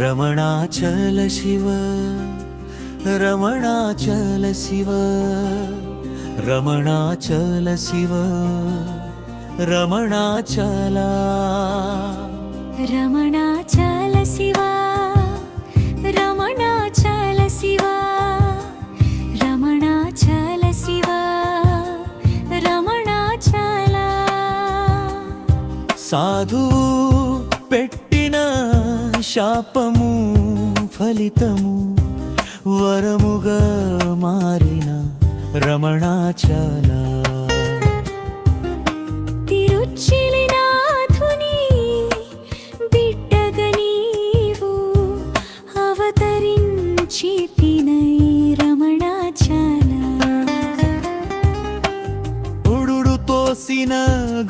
రమణాచల శివ రమణాచల శివ రమణాచల శివ రమణాచల రమణాచల శివ రమణాచల శివ రమణాచల శివ రమణాచల సాధువు పెట్టిన శాపము ఫలితము వరముగా మారిన రమణాచల తిరుచిలినాథుని బిడ్డగా నీవు అవతరించితినై రమణాచల ఉడుడు తోసిన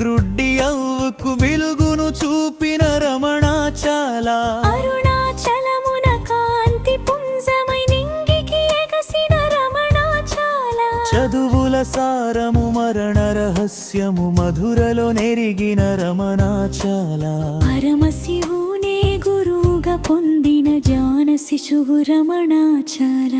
గ్రుడ్డి అవ్వకు వెలుగును చూపిన రమణాచల అరుణాచలమున కాంతి పుంజమై నింగికి ఎగసిన రమణాచల చదువుల సారము మరణ రహస్యము మధురలో నెరిగిన రమణాచల పరమశివునే గురువుగా పొందిన జాన శిశువు రమణాచల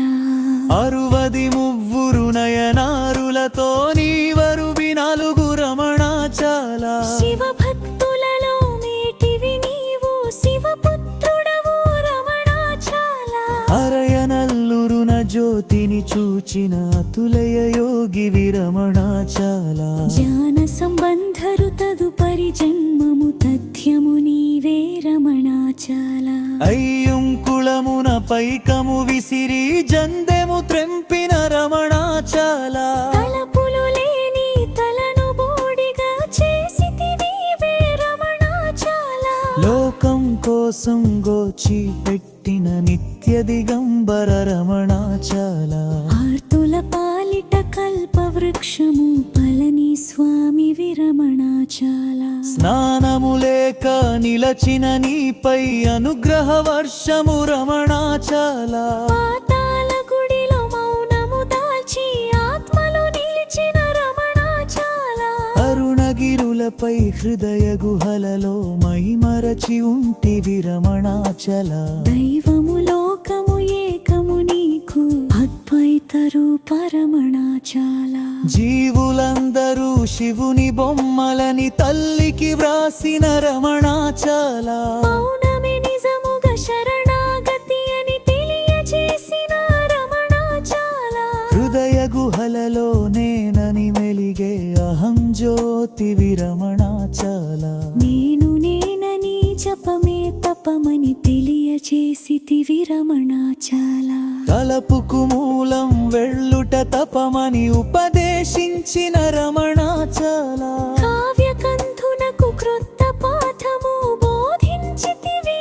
63 నయనారులతో నీవరు బినాలుగు రమణాచల శివ భక్తులలో మేటివి నీవు శివపుత్రుడవు రమణాచల అరయనల్లురున జ్యోతిని చూచిన అతులయ యోగివి రమణాచల జ్ఞాన సంబంధరు తదుపరి జన్మము తథ్యము నీవే రమణాచల అయ్యుంకుళమున పైకము విసిరి జందెము త్రెంపిన రమణాచల తలపులు లేని తలను బోడిగా చేసితివే రమణాచల లోకం కోసం గోచి పెట్టిన నిత్య దిగంబర రమణాచల ఆర్తుల పాలిట కల్ప వృక్షము పళని స్వామి విరమణాచల స్నానము లేక నిలచిన నీపై అనుగ్రహ వర్షము రమణాచల పాతాళ గుడిలో మౌనము దాల్చి ఆత్మలో నిలిచిన రమణాచల అరుణగిరులపై హృదయ గుహలలో మైమరచి ఉంటివి రమణాచల దైవము లోకము ఏకము నీకు అద్వైత రూప రమణాచల జీవులందరూ శివుని బొమ్మలని తల్లికి వ్రాసిన రమణాచల మౌనమే నిజముగా శరణాగతి అని తెలియజేసిన రమణాచల హృదయ గుహలలో నేనని మెలిగే అహం జ్యోతివి రమణాచల నేను నేనని జపమే తపమని తెలియచేసితివి రమణాచల తలపుకు మూలం వెళ్ళుట తపమని ఉపదేశించిన రమణాచల కావ్యకంఠునకు క్రొత్త పాఠము బోధించితివి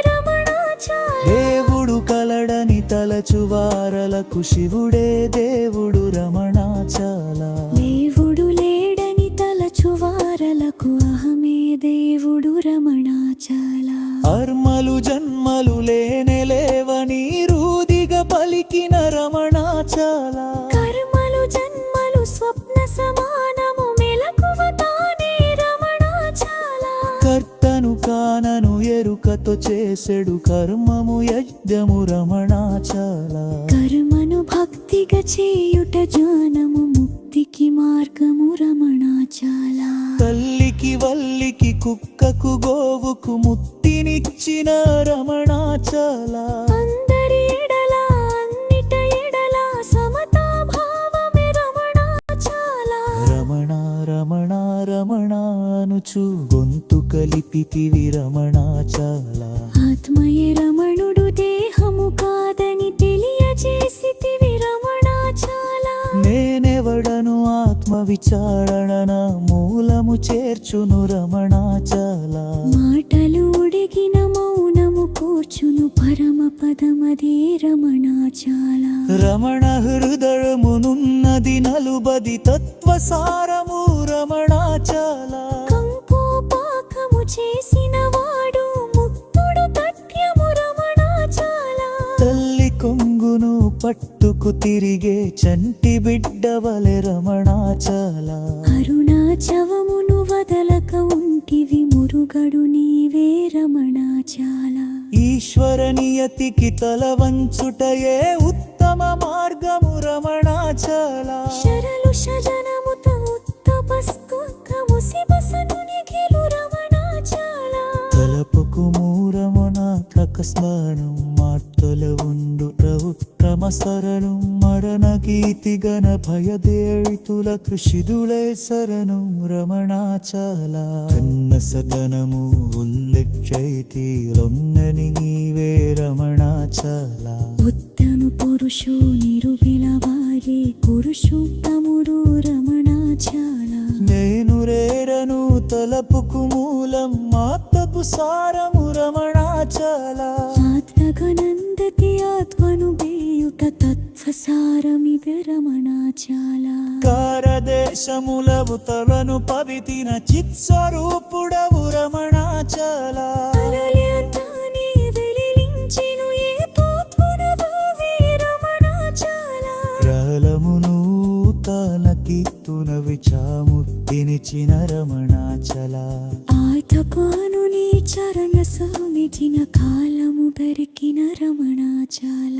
రమణాచల దేవుడు కలడని తలచువారలకు శివుడే దేవుడు రమణాచల దేవుడు లేడని తలచువారలకు అహమే దేవుడు రమణాచల అర్మలు జన్మలు లేనే లేవని రూదిగా పలికిన రమణాచల కర్మలు జన్మలు స్వప్న సమానము మెలకువ తానే రమణాచల కర్తను కానను ఎరుకతో చేసెడు కర్మము యజ్ఞము రమణాచల కర్మను భక్తిగా చేయుట జ్ఞానము ముక్తికి మార్గము రమణాచల తల్లికి వల్లికి కుక్కకు గోవుకు ముక్తినిచ్చిన రమణాచల అందరి ఎడల అన్నిట ఎడల సమతా భావమే రమణాచల రమణ రమణ రమణ అనుచు గొంతు కలిపితివి రమణాచల ఆత్మయే రమణుడు దేహము కాదని తెలియజేసితివి రమణాచల నేనెవడను ఆత్మ విచారణ మూలము చేర్చును రమణాచల మాటలు ఉడిగిన మౌనము కూర్చును పరమ పదమదే రమణాచల రమణ హృదయమునున్నది నలుబది తత్వసారము రమణాచల కంకోపాకము చేసిన వాడు ముక్తుడు తథ్యము రమణాచల తల్లి కొంగును పట్టుకు తిరిగే చంటి బిడ్డవలె రమణాచల అరుణాచవమును వదలక ఉంటివి మురుగడు నీవే రమణాచల ఈశ్వర ఈశ్వర నియతికి తల వంచుటయే ఉత్తమ మార్గము రమణాచల శరలు శజనముత ఉత్తపస్కుక్కము శివసనునిగిలు రమణాచల తలపుకు మూరమున ప్రకస్మరణం మార్తల ఉండు ప్రభు క్రమసరణం మరణ గీతిగణ భయదేళితుల కృషిదులే శరణం రమణాచల కన్న సదనము ఉల్లెచ్చైతి రొన్నని నీవే రమణాచల ఉత్తమ పురుషు నిరువిలవారి పురుషోత్తముడు రమణాచల నేను రేరను తలపుకు మూలం మాతపు సారము రమణాచల ఆత్మగనందతి ఆత్మను బేయుట తత్వసారమిది రమణాచల కారదేశములవు తలను పవితిన చిత్స్వరూపుడవు రమణాచల అలలయంతానే వెలిలించెను ఏ తోత్వనవోవే రమణాచల ప్రళమును తన కీర్తున విచాముక్తినిచిన రమణాచల ఆతపాను నీ చరణ సమిచిన కాలము బరికిన రమణాచల